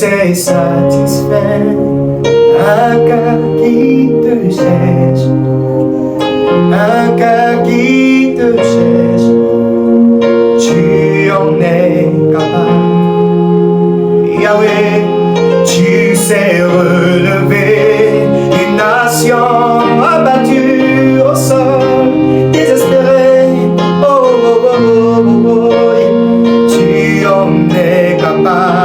sais satisfaire un cœur qui te cherche, un cœur qui te cherche, tu en es capable. Yahweh, tu sais relever une nation abattue au sol, désespérée. Oh, oh, oh, oh, oh, oh. Tu en es capable.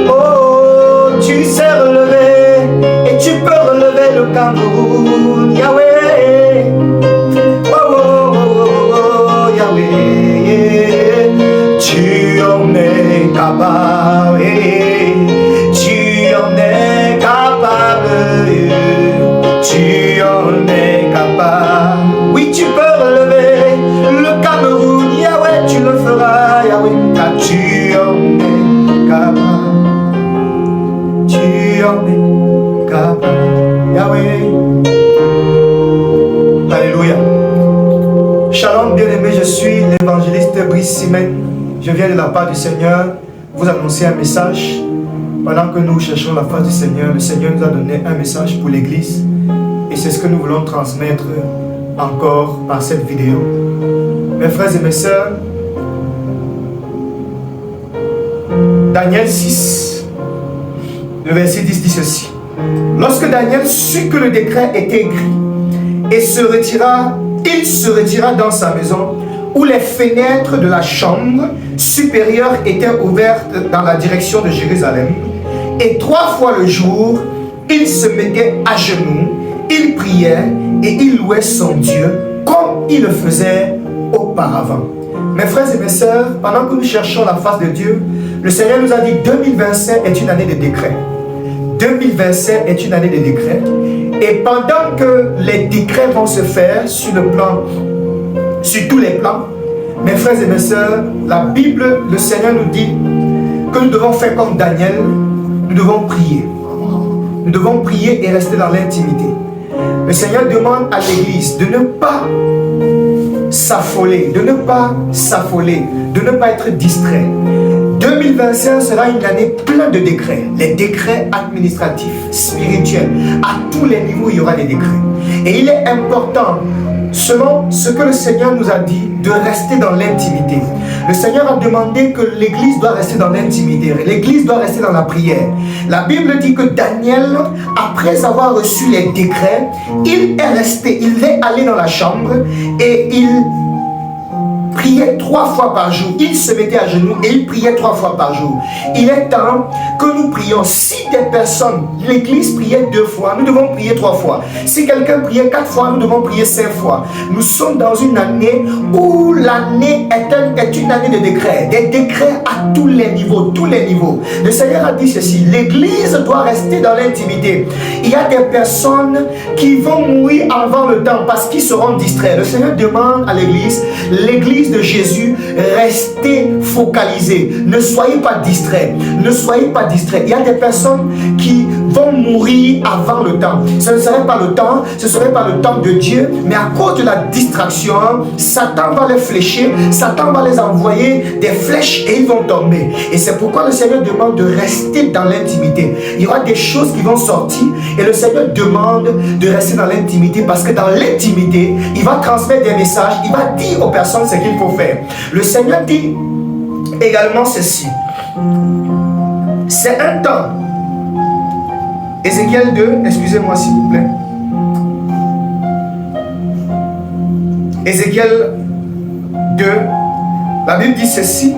Oh, tu sais relever et tu peux relever le Cameroun. Yahweh. Oh, oh, oh, oh, oh, Yahweh. Tu en es capable. Tu en es capable. Tu en es capable. Oui, tu peux relever le Cameroun. Yahweh, tu le feras. Yahweh, car tu en es capable. Tu en es capable. Yahweh. Alléluia. Shalom, bien-aimé, je suis l'évangéliste Brice Simen. Je viens de la part du Seigneur vous annoncer un message. Pendant que nous cherchons la face du Seigneur, le Seigneur nous a donné un message pour l'Église. Et c'est ce que nous voulons transmettre encore par cette vidéo. Mes frères et mes sœurs, Daniel 6, le verset 10 dit ceci. Lorsque Daniel sut que le décret était écrit et il se retira dans sa maison, où les fenêtres de la chambre supérieure étaient ouvertes dans la direction de Jérusalem. Et 3 fois le jour, il se mettait à genoux, il priait et il louait son Dieu comme il le faisait auparavant. Mes frères et mes sœurs, pendant que nous cherchons la face de Dieu, le Seigneur nous a dit 2025 est une année de décret. 2025 est une année de décret. Et pendant que les décrets vont se faire sur tous les plans, mes frères et mes sœurs, la Bible, le Seigneur nous dit que nous devons faire comme Daniel, nous devons prier. Nous devons prier et rester dans l'intimité. Le Seigneur demande à l'Église de ne pas s'affoler, de ne pas être distrait. 2025 sera une année pleine de décrets. Les décrets administratifs, spirituels, à tous les niveaux il y aura des décrets. Et il est important, selon ce que le Seigneur nous a dit, de rester dans l'intimité. Le Seigneur a demandé que l'Église doit rester dans l'intimité. L'Église doit rester dans la prière. La Bible dit que Daniel, après avoir reçu les décrets, il est allé dans la chambre et il priait 3 fois par jour. Il se mettait à genoux et il priait 3 fois par jour. Il est temps que nous prions. Si des personnes, l'Église priait 2 fois, nous devons prier 3 fois. Si quelqu'un priait 4 fois, nous devons prier 5 fois. Nous sommes dans une année où l'année est une année de décrets. Des décrets à tous les niveaux, tous les niveaux. Le Seigneur a dit ceci, l'Église doit rester dans l'intimité. Il y a des personnes qui vont mourir avant le temps parce qu'ils seront distraits. Le Seigneur demande à l'Église de Jésus, restez focalisés. Ne soyez pas distraits. Ne soyez pas distraits. Il y a des personnes qui vont mourir avant le temps. Ce ne serait pas le temps, ce ne serait pas le temps de Dieu, mais à cause de la distraction, Satan va les flécher, Satan va les envoyer des flèches et ils vont tomber. Et c'est pourquoi le Seigneur demande de rester dans l'intimité. Il y aura des choses qui vont sortir et le Seigneur demande de rester dans l'intimité parce que dans l'intimité, il va transmettre des messages, il va dire aux personnes ce qu'il faut faire. Le Seigneur dit également ceci. C'est un temps. Ézéchiel 2, excusez-moi s'il vous plaît. Ézéchiel 2, la Bible dit ceci.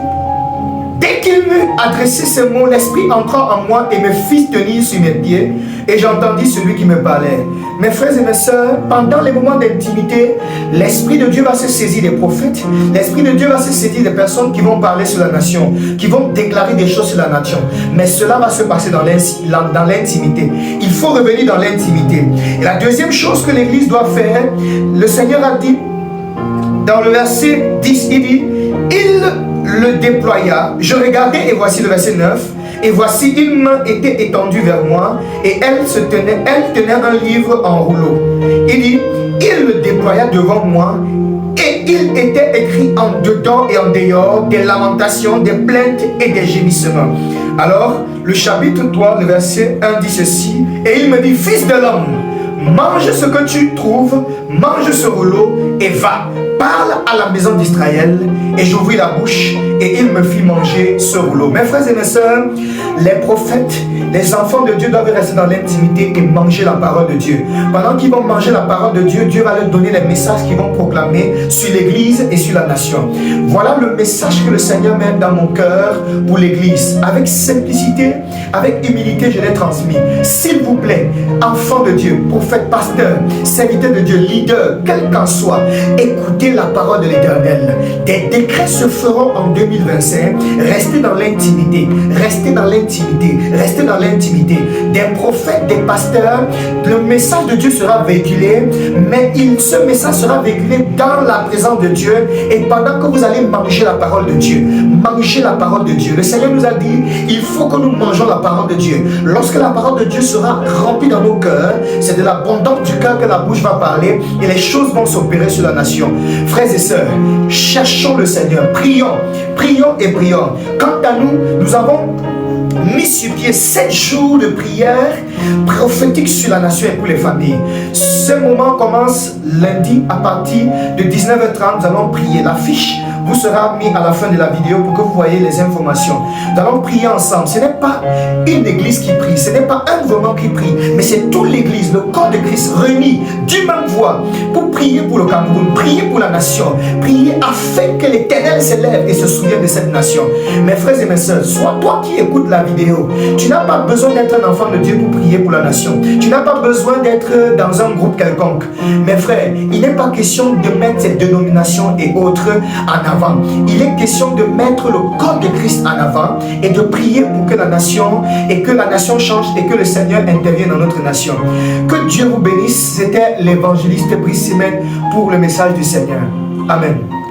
Dès qu'il m'eut adressé ces mots, l'Esprit entra en moi et me fit tenir sur mes pieds, et j'entendis celui qui me parlait. Mes frères et mes sœurs, pendant les moments d'intimité, l'Esprit de Dieu va se saisir des prophètes, l'Esprit de Dieu va se saisir des personnes qui vont parler sur la nation, qui vont déclarer des choses sur la nation. Mais cela va se passer dans l'intimité. Il faut revenir dans l'intimité. Et la deuxième chose que l'Église doit faire, le Seigneur a dit, dans le verset 10, il dit, il le déploya, je regardais et voici le verset 9, et voici une main était étendue vers moi et elle tenait un livre en rouleau. Il dit, il le déploya devant moi Et il était écrit en dedans et en dehors des lamentations, des plaintes et des gémissements. Alors, le chapitre 3, le verset 1 dit ceci. Et il me dit, fils de l'homme, mange ce que tu trouves, mange ce rouleau et va. Parle à la maison d'Israël. Et j'ouvris la bouche et il me fit manger ce rouleau. Mes frères et mes sœurs, les prophètes, les enfants de Dieu doivent rester dans l'intimité et manger la parole de Dieu. Pendant qu'ils vont manger la parole de Dieu, Dieu va leur donner les messages qu'ils vont proclamer sur l'église et sur la nation. Voilà le message que le Seigneur met dans mon cœur pour l'église. Avec simplicité, avec humilité, je l'ai transmis. S'il vous plaît, enfants de Dieu, prophètes, pasteurs, serviteurs de Dieu, leaders, quel qu'en soit, écoutez la parole de l'Éternel. Des décrets se feront en 2025. Restez dans l'intimité, restez dans l'intimité, restez dans l'intimité. Des prophètes, des pasteurs, le message de Dieu sera véhiculé, mais ce message sera véhiculé dans la présence de Dieu et pendant que vous allez manger la parole de Dieu. Mangez la parole de Dieu. Le Seigneur nous a dit, il faut que nous mangeons la parole de Dieu. Lorsque la parole de Dieu sera remplie dans nos cœurs, c'est de l'abondance du cœur que la bouche va parler et les choses vont s'opérer sur la nation. Frères et sœurs, cherchons le Seigneur, prions, prions et prions. Quant à nous, nous avons mis sur pied 7 jours de prière prophétique sur la nation et pour les familles. Ce moment commence lundi à partir de 19h30. Nous allons prier. L'affiche vous sera mise à la fin de la vidéo pour que vous voyez les informations. Nous allons prier ensemble. Ce n'est pas une église qui prie, ce n'est pas un gouvernement qui prie, mais c'est toute l'église, le corps de Christ réuni d'une même voix pour prier pour le Cameroun, prier pour la nation, prier afin que l'Éternel s'élève et se souvienne de cette nation. Mes frères et mes sœurs, soit toi qui écoutes la vidéo, tu n'as pas besoin d'être un enfant de Dieu pour prier pour la nation. Tu n'as pas besoin d'être dans un groupe quelconque. Mes frères, il n'est pas question de mettre ces dénominations et autres en avant. Il est question de mettre le corps de Christ en avant et de prier pour que la nation change et que le Seigneur intervienne dans notre nation. Que Dieu vous bénisse. C'était l'évangéliste Brice Simène pour le message du Seigneur. Amen.